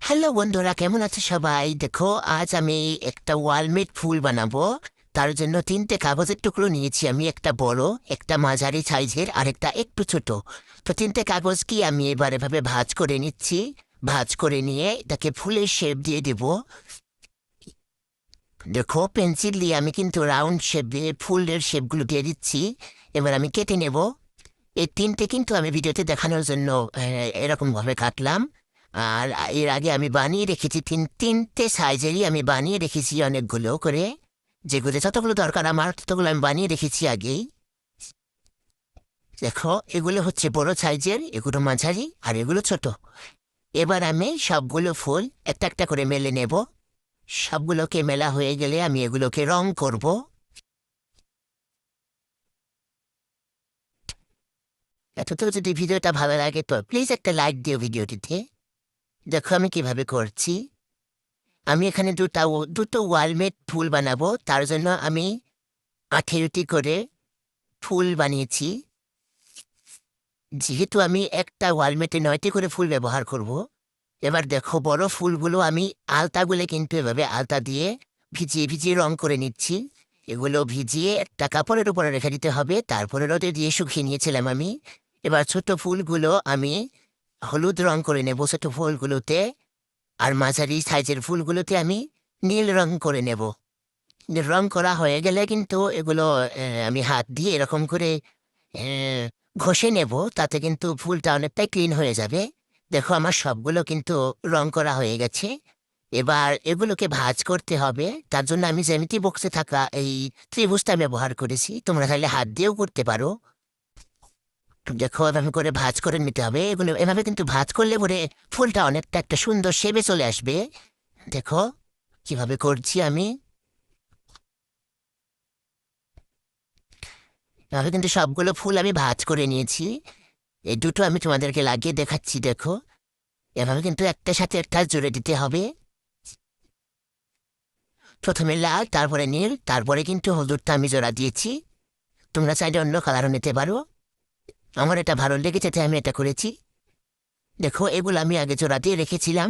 Hello বন্ধুরা, কেমন আছে সবাই? দেখো, আজ আমি একটা ওয়ালমেট ফুল বানাবো। তার জন্য তিনটে কাগজের টুকরো নিয়েছি আমি, একটা বড়, একটা মাঝারি সাইজের আর একটা একটু ছোট। তো তিনটে কাগজ কি আমি এবার এভাবে ভাঁজ করে নিচ্ছি। ভাঁজ করে নিয়ে এটাকে ফুলের শেপ দিয়ে দেব। দেখো, পেন্সিল দিয়ে আমি কিন্তু রাউন্ড শেপ দিয়ে ফুলের শেপগুলো দিয়ে দিচ্ছি। এবার আমি কেটে নেব। এই তিনটে কিন্তু আমি ভিডিওতে দেখানোর জন্য এরকম ভাবে কাটলাম। আর এর আগে আমি বানিয়ে রেখেছি তিনটে সাইজেরই আমি বানিয়ে রেখেছি অনেকগুলো করে। যেগুলো যতগুলো দরকার আমার ততগুলো আমি বানিয়ে রেখেছি আগেই। দেখো, এগুলো হচ্ছে বড় সাইজের, এগুলো মাঝারি আর এগুলো ছোট। এবার আমি সবগুলো ফুল একটা একটা করে মেলে নেব। সবগুলোকে মেলা হয়ে গেলে আমি এগুলোকে রং করব। এত যদি ভিডিওটা ভালো লাগে তো প্লিজ একটা লাইক দিও ভিডিওটিতে। দেখো আমি কিভাবে করছি। আমি এখানে দুটো ওয়ালমেট ফুল বানাবো, তার জন্য আমি 18টি করে ফুল বানিয়েছি। যেহেতু আমি একটা ওয়ালমেটে 9টি করে ফুল ব্যবহার করব। এবার দেখো, বড় ফুলগুলো আমি আলতাগুলো কিন্তু এভাবে আলতা দিয়ে ভিজিয়ে ভিজিয়ে রং করে নিচ্ছি। এগুলো ভিজিয়ে একটা কাপড়ের উপরে রেখে দিতে হবে, তারপরে রোদে দিয়ে শুকিয়ে নিয়েছিলাম আমি। এবার ছোট ফুলগুলো আমি হলুদ রং করে নেব ছোট ফুলগুলোতে। আর মাঝারি সাইজের ফুলগুলোতে আমি নীল রং করে নেব। রং করা হয়ে গেলে কিন্তু এগুলো আমি হাত দিয়ে এরকম করে আহ, ঘষে নেব, তাতে কিন্তু ফুলটা অনেকটাই ক্লিন হয়ে যাবে। দেখো, আমার সবগুলো কিন্তু রং করা হয়ে গেছে। এবার এগুলোকে ভাঁজ করতে হবে। তার জন্য আমি জ্যামিতি বক্সে থাকা এই ত্রিভুজটা ব্যবহার করেছি, তোমরা চাইলে হাত দিয়েও করতে পারো। দেখো, এভাবে করে ভাঁজ করে নিতে হবে। এগুলো এভাবে কিন্তু ভাঁজ করলে পরে ফুলটা অনেকটা একটা সুন্দর শেপে চলে আসবে। দেখো কিভাবে করছি আমি। এভাবে কিন্তু সবগুলো ফুল আমি ভাঁজ করে নিয়েছি। এই দুটো আমি তোমাদেরকে লাগিয়ে দেখাচ্ছি। দেখো, এভাবে কিন্তু একটার সাথে একটা জুড়ে দিতে হবে। প্রথমে লাল, তারপরে নীল, তারপরে কিন্তু হলুদটা আমি জোড়া দিয়েছি। তোমরা চাইলে অন্য কালারও নিতে পারো। আমার এটা ভালো লেগেছে তাই আমি এটা করেছি। দেখো, এগুলো আমি আগে জোড়া দিয়ে রেখেছিলাম।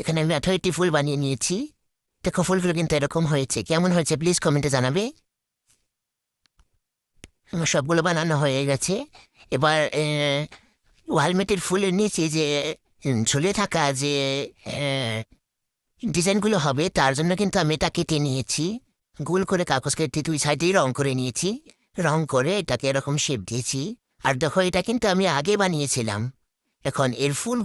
এখানে আমি 18টি ফুল বানিয়ে নিয়েছি। দেখো, ফুলগুলো কিন্তু এরকম হয়েছে। কেমন হয়েছে প্লিজ কমেন্টে জানাবে। আমার সবগুলো বানানো হয়ে গেছে। এবার ওয়ালমেটের ফুলের নিচে যে ঝুলে থাকা যে ডিজাইনগুলো হবে, তার জন্য কিন্তু আমি এটা কেটে নিয়েছি। গোল করে কাগজ কেটে দুই সাইডেই রং করে নিয়েছি। রং করে এটাকে এরকম শেপ দিয়েছি। আর দেখো, এটা কিন্তু আমি আগে বানিয়েছিলাম। এখন এর ফুল